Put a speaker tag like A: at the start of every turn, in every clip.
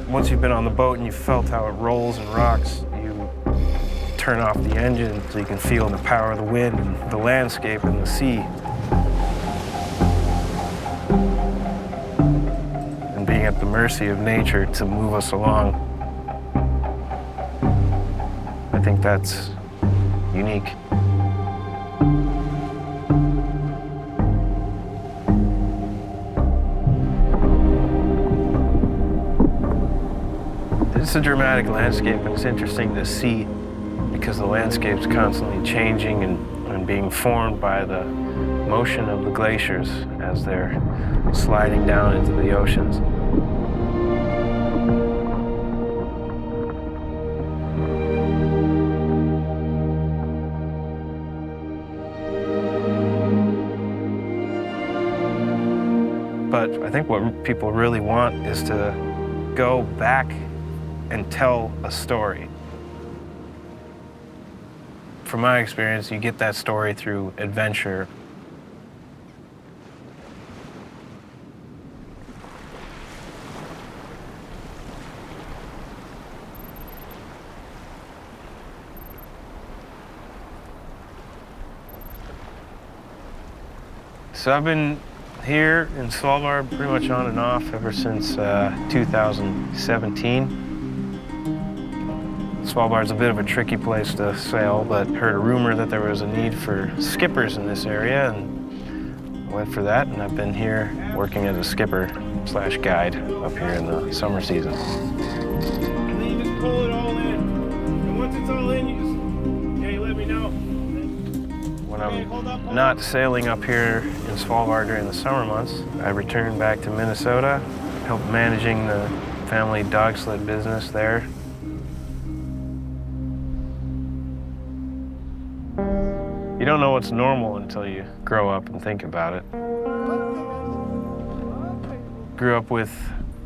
A: Once you've been on the boat and you've felt how it rolls and rocks, you turn off the engine so you can feel the power of the wind and the landscape and the sea. And being at the mercy of nature to move us along. I think that's unique. It's a dramatic landscape, and it's interesting to see because the landscape's constantly changing and being formed by the motion of the glaciers as they're sliding down into the oceans. But I think what people really want is to go back and tell a story. From my experience, you get that story through adventure. So I've been here in Svalbard pretty much on and off ever since 2017. Svalbard's a bit of a tricky place to sail, but heard a rumor that there was a need for skippers in this area and went for that, and I've been here working as a skipper/guide up here in the summer season.
B: And then you just pull it all in. And once it's all in, you let me know.
A: When I'm not sailing up here in Svalbard during the summer months, I return back to Minnesota, help managing the family dog sled business there. You don't know what's normal until you grow up and think about it. Grew up with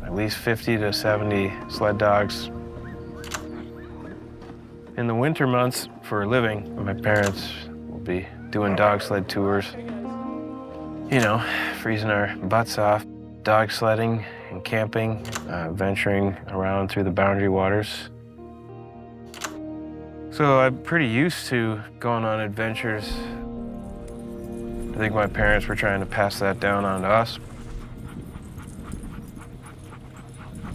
A: at least 50 to 70 sled dogs. In the winter months, for a living, my parents will be doing dog sled tours. You know, freezing our butts off, dog sledding and camping, venturing around through the Boundary Waters. So I'm pretty used to going on adventures. I think my parents were trying to pass that down on to us.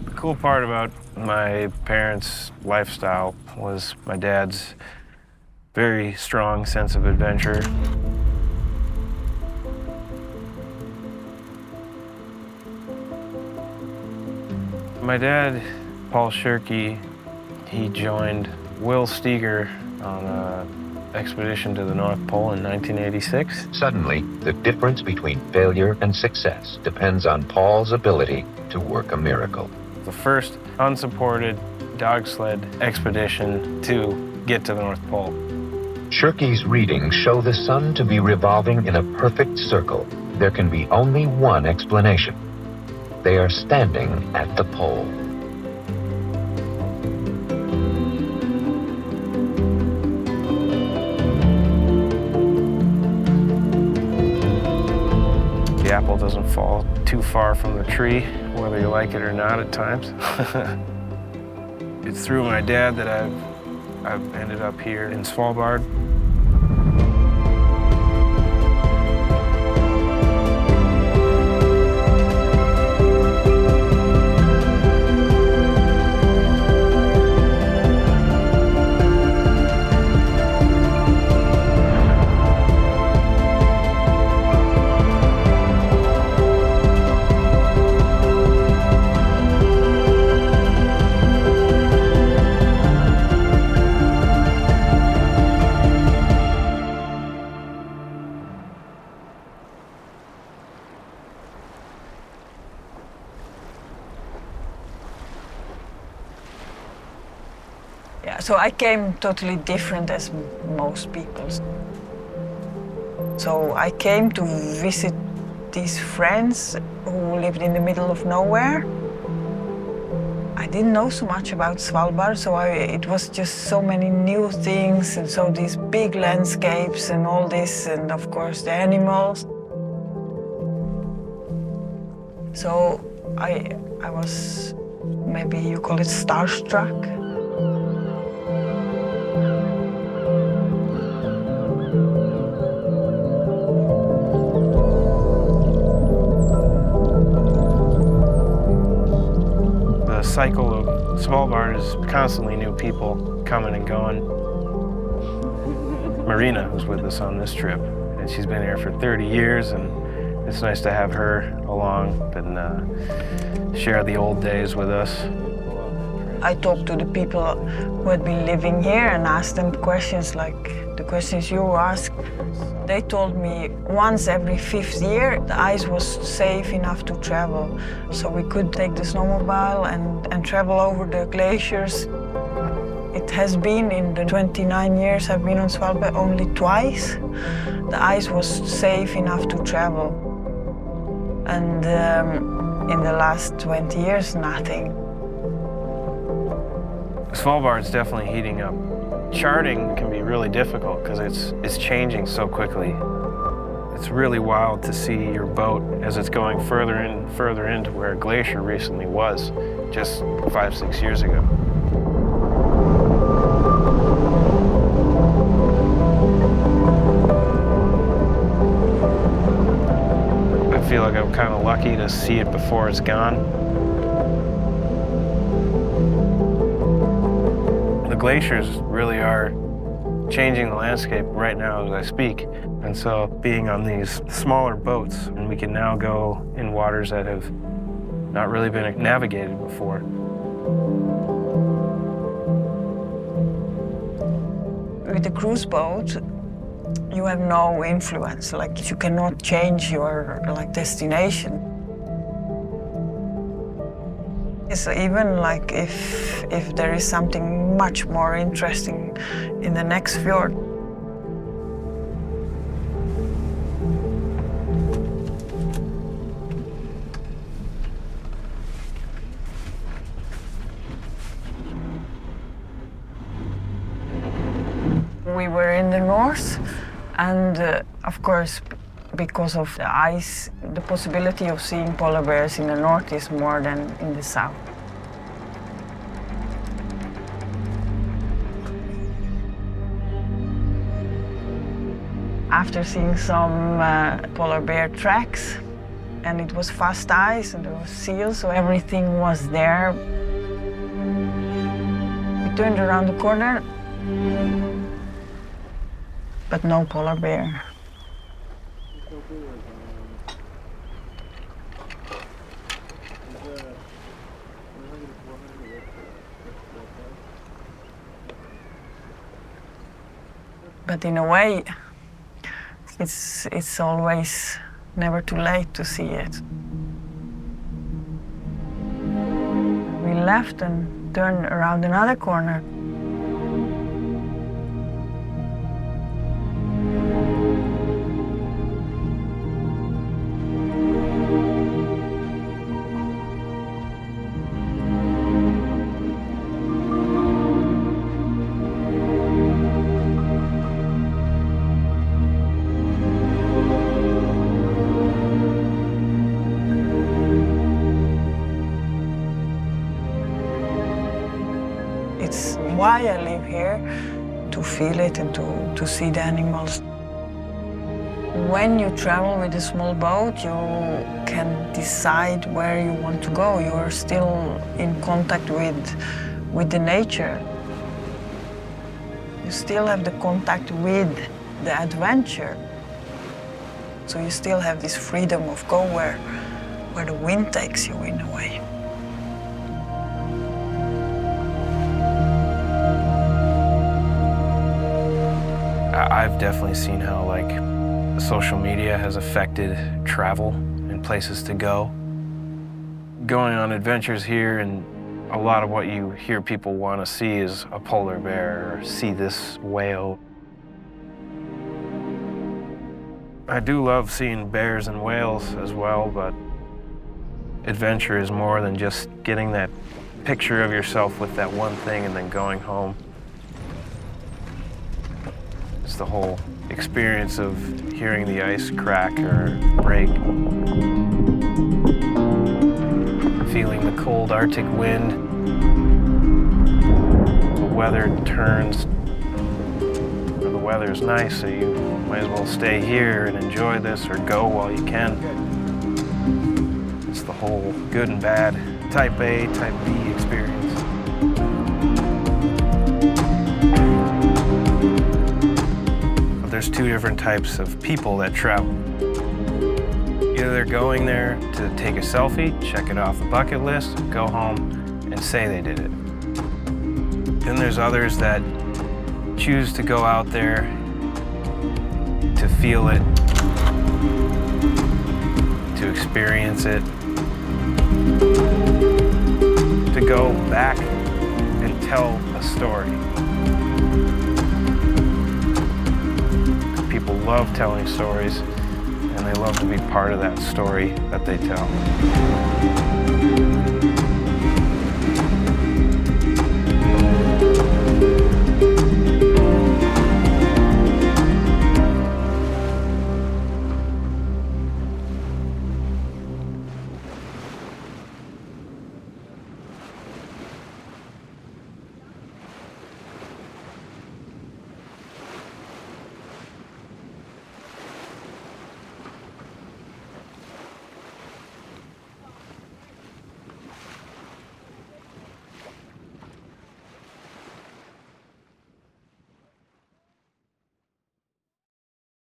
A: The cool part about my parents' lifestyle was my dad's very strong sense of adventure. My dad, Paul Schurke, he joined Will Steger on an expedition to the North Pole in 1986.
C: Suddenly, the difference between failure and success depends on Paul's ability to work a miracle.
A: The first unsupported dog sled expedition to get to the North Pole.
C: Schurke's readings show the sun to be revolving in a perfect circle. There can be only one explanation. They are standing at the pole.
A: The apple doesn't fall too far from the tree, whether you like it or not at times. It's through my dad that I've ended up here in Svalbard.
D: Yeah, so I came totally different as most people. So I came to visit these friends who lived in the middle of nowhere. I didn't know so much about Svalbard, so it was just so many new things, and so these big landscapes and all this, and of course the animals. So I was Maybe you call it starstruck.
A: The cycle of Svalbard is constantly new people coming and going. Marina, who's with us on this trip, and she's been here for 30 years, and it's nice to have her along and share the old days with us.
D: I talked to the people who had been living here and asked them questions like the questions you ask. They told me once every 5th year the ice was safe enough to travel, so we could take the snowmobile and travel over the glaciers. It has been, in the 29 years I've been on Svalbard, only twice the ice was safe enough to travel. And in the last 20 years, nothing.
A: Svalbard's definitely heating up. Charting can be really difficult because it's changing so quickly. It's really wild to see your boat as it's going further into where a glacier recently was, just 5-6 years ago. I feel like I'm kind of lucky to see it before it's gone. The glaciers really are changing the landscape right now as I speak. And so being on these smaller boats, and we can now go in waters that have not really been navigated before.
D: With the cruise boat, you have no influence. Like, you cannot change your destination. So even like if there is something much more interesting in the next fjord, we were in the north, and of course, because of the ice, the possibility of seeing polar bears in the north is more than in the south. After seeing some polar bear tracks, and it was fast ice and there was seals, so everything was there. We turned around the corner, but no polar bear. But in a way, it's always never too late to see it. We left and turned around another corner. It's why I live here, to feel it and to see the animals. When you travel with a small boat, you can decide where you want to go. You are still in contact with the nature. You still have the contact with the adventure. So you still have this freedom of go where the wind takes you in a way.
A: I've definitely seen how social media has affected travel and places to go. Going on adventures here, and a lot of what you hear people want to see is a polar bear or see this whale. I do love seeing bears and whales as well, but adventure is more than just getting that picture of yourself with that one thing and then going home. It's the whole experience of hearing the ice crack or break. feeling the cold Arctic wind. The weather turns, or the weather's nice, so you might as well stay here and enjoy this or go while you can. It's the whole good and bad, type A, type B experience. But there's two different types of people that travel. Either they're going there to take a selfie, check it off the bucket list, go home, and say they did it. Then there's others that choose to go out there to feel it, to experience it, to go back and tell a story. People love telling stories, and they love to be part of that story that they tell.